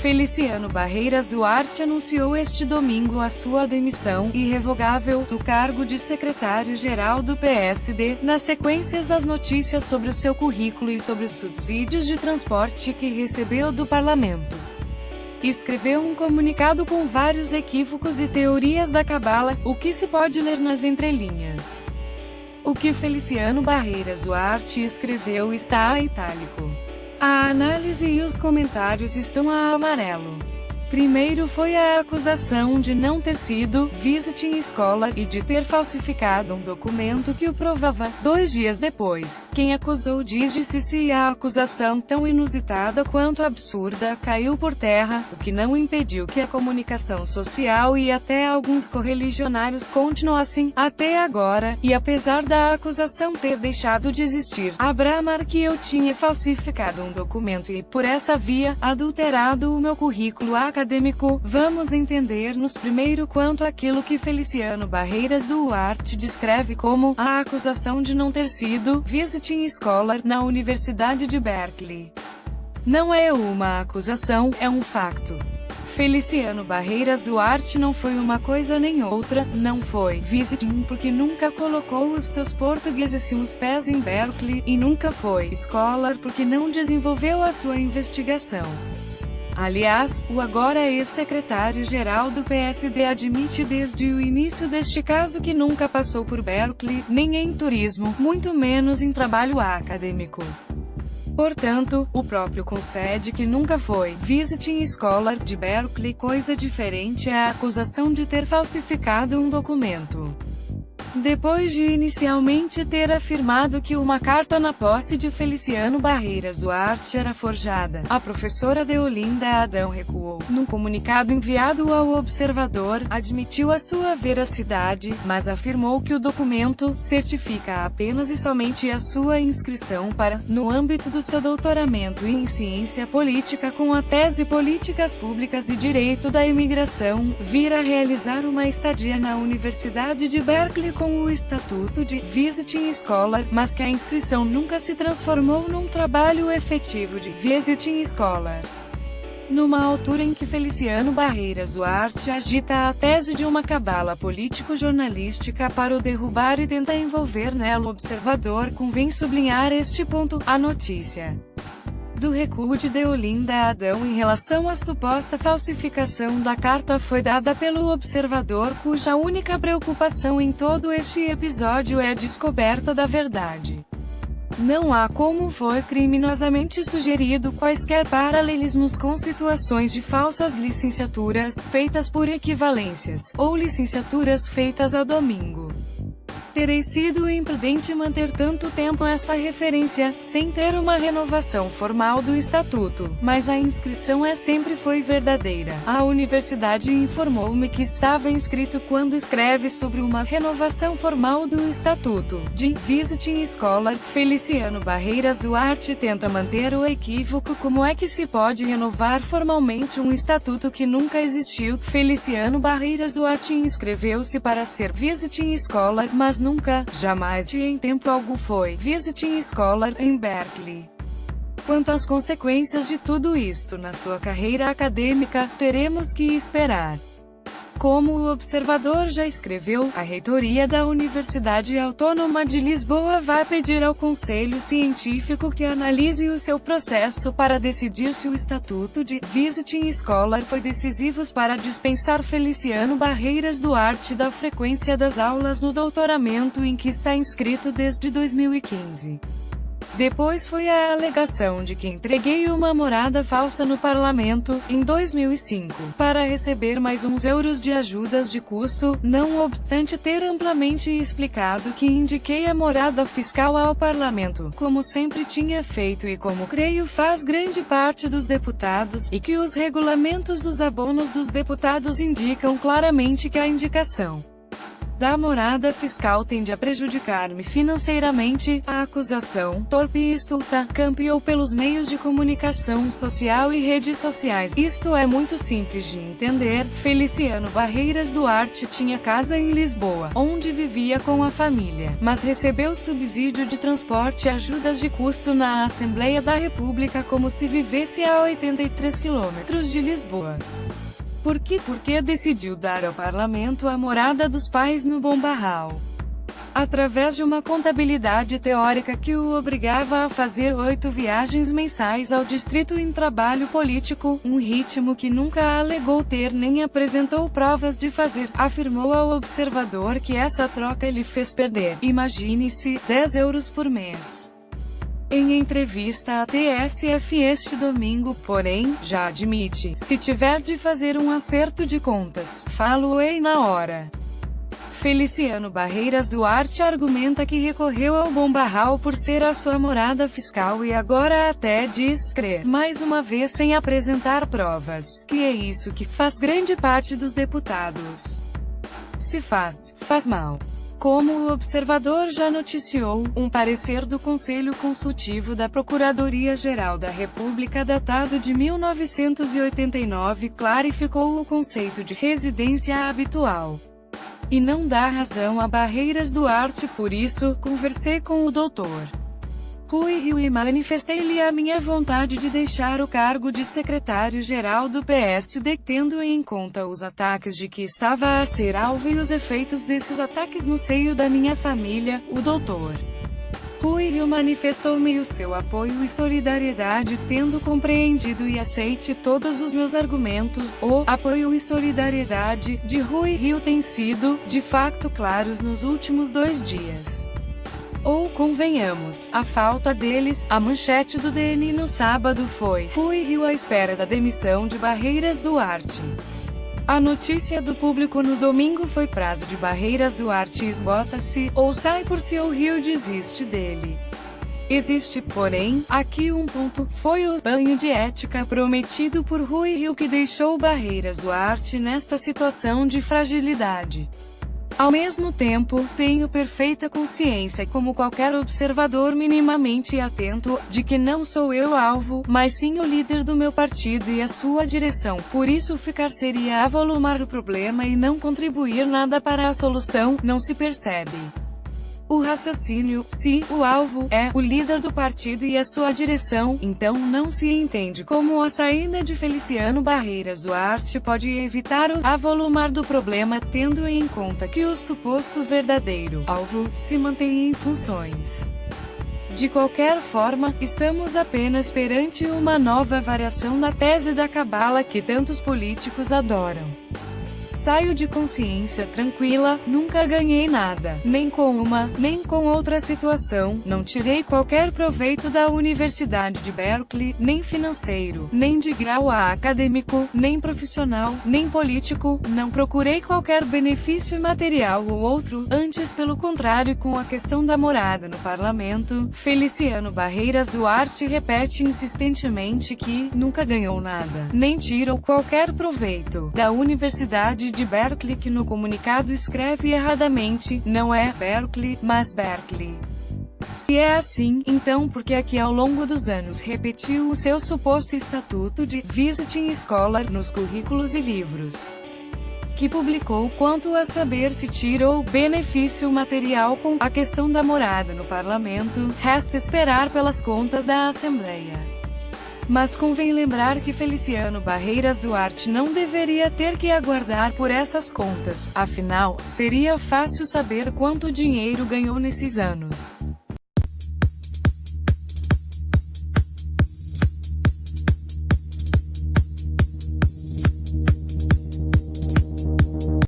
Feliciano Barreiras Duarte anunciou este domingo a sua demissão irrevogável do cargo de secretário-geral do PSD, nas sequências das notícias sobre o seu currículo e sobre os subsídios de transporte que recebeu do parlamento. Escreveu um comunicado com vários equívocos e teorias da cabala, o que se pode ler nas entrelinhas. O que Feliciano Barreiras Duarte escreveu está a itálico. A análise e os comentários estão a amarelo. Primeiro foi a acusação de não ter sido visiting scholar e de ter falsificado um documento que o provava. 2 dias depois, quem acusou disse-se e a acusação, tão inusitada quanto absurda, caiu por terra, o que não impediu que a comunicação social e até alguns correligionários continuassem, até agora, e apesar da acusação ter deixado de existir, a bramar que eu tinha falsificado um documento e, por essa via, adulterado o meu currículo acadêmico. Vamos entender-nos primeiro quanto àquilo que Feliciano Barreiras Duarte descreve como a acusação de não ter sido visiting scholar na Universidade de Berkeley. Não é uma acusação, é um facto. Feliciano Barreiras Duarte não foi uma coisa nem outra, não foi visiting porque nunca colocou os seus portugueses pés em Berkeley, e nunca foi scholar porque não desenvolveu a sua investigação. Aliás, o agora ex-secretário-geral do PSD admite desde o início deste caso que nunca passou por Berkeley, nem em turismo, muito menos em trabalho acadêmico. Portanto, o próprio concede que nunca foi visiting scholar de Berkeley. Coisa diferente é a acusação de ter falsificado um documento. Depois de inicialmente ter afirmado que uma carta na posse de Feliciano Barreiras Duarte era forjada, a professora Deolinda Adão recuou. Num comunicado enviado ao Observador, admitiu a sua veracidade, mas afirmou que o documento certifica apenas e somente a sua inscrição para, no âmbito do seu doutoramento em ciência política com a tese Políticas Públicas e Direito da Imigração, vir a realizar uma estadia na Universidade de Berkeley com o estatuto de visiting scholar, mas que a inscrição nunca se transformou num trabalho efetivo de visiting scholar. Numa altura em que Feliciano Barreiras Duarte agita a tese de uma cabala político-jornalística para o derrubar e tenta envolver nela o Observador, convém sublinhar este ponto: a notícia do recuo de Deolinda Adão em relação à suposta falsificação da carta foi dada pelo Observador, cuja única preocupação em todo este episódio é a descoberta da verdade. Não há, como foi criminosamente sugerido, quaisquer paralelismos com situações de falsas licenciaturas, feitas por equivalências, ou licenciaturas feitas ao domingo. Terei sido imprudente manter tanto tempo essa referência, sem ter uma renovação formal do estatuto, mas a inscrição sempre foi verdadeira. A universidade informou-me que estava inscrito quando escreve sobre uma renovação formal do estatuto de visiting scholar. Feliciano Barreiras Duarte tenta manter o equívoco: como é que se pode renovar formalmente um estatuto que nunca existiu? Feliciano Barreiras Duarte inscreveu-se para ser visiting scholar, mas nunca, jamais em tempo algum foi visiting scholar em Berkeley. Quanto às consequências de tudo isto na sua carreira acadêmica, teremos que esperar. Como o Observador já escreveu, a reitoria da Universidade Autônoma de Lisboa vai pedir ao Conselho Científico que analise o seu processo para decidir se o estatuto de visiting scholar foi decisivo para dispensar Feliciano Barreiras Duarte da frequência das aulas no doutoramento em que está inscrito desde 2015. Depois foi a alegação de que entreguei uma morada falsa no parlamento, em 2005, para receber mais uns euros de ajudas de custo, não obstante ter amplamente explicado que indiquei a morada fiscal ao parlamento, como sempre tinha feito e como creio faz grande parte dos deputados, e que os regulamentos dos abonos dos deputados indicam claramente que a indicação da morada fiscal tende a prejudicar-me financeiramente. A acusação, torpe e estulta, campeou pelos meios de comunicação social e redes sociais. Isto é muito simples de entender. Feliciano Barreiras Duarte tinha casa em Lisboa, onde vivia com a família, mas recebeu subsídio de transporte e ajudas de custo na Assembleia da República como se vivesse a 83 quilômetros de Lisboa. Por que decidiu dar ao parlamento a morada dos pais no Bom Barral? Através de uma contabilidade teórica que o obrigava a fazer 8 viagens mensais ao distrito em trabalho político, um ritmo que nunca alegou ter nem apresentou provas de fazer, afirmou ao Observador que essa troca lhe fez perder, imagine-se, 10 euros por mês. Em entrevista à TSF este domingo, porém, já admite: se tiver de fazer um acerto de contas, falo-ei na hora. Feliciano Barreiras Duarte argumenta que recorreu ao Bom Barral por ser a sua morada fiscal e agora até diz crer, mais uma vez sem apresentar provas, que é isso que faz grande parte dos deputados. Se faz mal. Como o Observador já noticiou, um parecer do Conselho Consultivo da Procuradoria-Geral da República datado de 1989 clarificou o conceito de residência habitual e não dá razão a Barreiras Duarte. Por isso, conversei com o Dr. Rui Rio e manifestei-lhe a minha vontade de deixar o cargo de secretário-geral do PSD, tendo em conta os ataques de que estava a ser alvo e os efeitos desses ataques no seio da minha família. O Dr. Rui Rio manifestou-me o seu apoio e solidariedade, tendo compreendido e aceite todos os meus argumentos. O apoio e solidariedade de Rui Rio têm sido, de facto, claros nos últimos 2 dias. Ou, convenhamos, a falta deles. A manchete do DN no sábado foi: Rui Rio à espera da demissão de Barreiras Duarte. A notícia do Público no domingo foi: prazo de Barreiras Duarte esgota-se, ou sai por si ou Rio desiste dele. Existe, porém, aqui um ponto: foi o banho de ética prometido por Rui Rio que deixou Barreiras Duarte nesta situação de fragilidade. Ao mesmo tempo, tenho perfeita consciência, como qualquer observador minimamente atento, de que não sou eu o alvo, mas sim o líder do meu partido e a sua direção. Por isso ficar seria avolumar o problema e não contribuir nada para a solução. Não se percebe o raciocínio. Se o alvo é o líder do partido e a sua direção, então não se entende como a saída de Feliciano Barreiras Duarte pode evitar o avolumar do problema, tendo em conta que o suposto verdadeiro alvo se mantém em funções. De qualquer forma, estamos apenas perante uma nova variação na tese da cabala que tantos políticos adoram. Saio de consciência tranquila, nunca ganhei nada, nem com uma, nem com outra situação, não tirei qualquer proveito da Universidade de Berkeley, nem financeiro, nem de grau acadêmico, nem profissional, nem político, não procurei qualquer benefício material ou outro, antes pelo contrário. Com a questão da morada no parlamento, Feliciano Barreiras Duarte repete insistentemente que nunca ganhou nada, nem tirou qualquer proveito da Universidade de Berkeley, que no comunicado escreve erradamente, não é Berkeley, mas Berkeley. Se é assim, então por que aqui ao longo dos anos repetiu o seu suposto estatuto de visiting scholar nos currículos e livros que publicou? Quanto a saber se tirou benefício material com a questão da morada no parlamento, resta esperar pelas contas da Assembleia. Mas convém lembrar que Feliciano Barreiras Duarte não deveria ter que aguardar por essas contas, afinal, seria fácil saber quanto dinheiro ganhou nesses anos.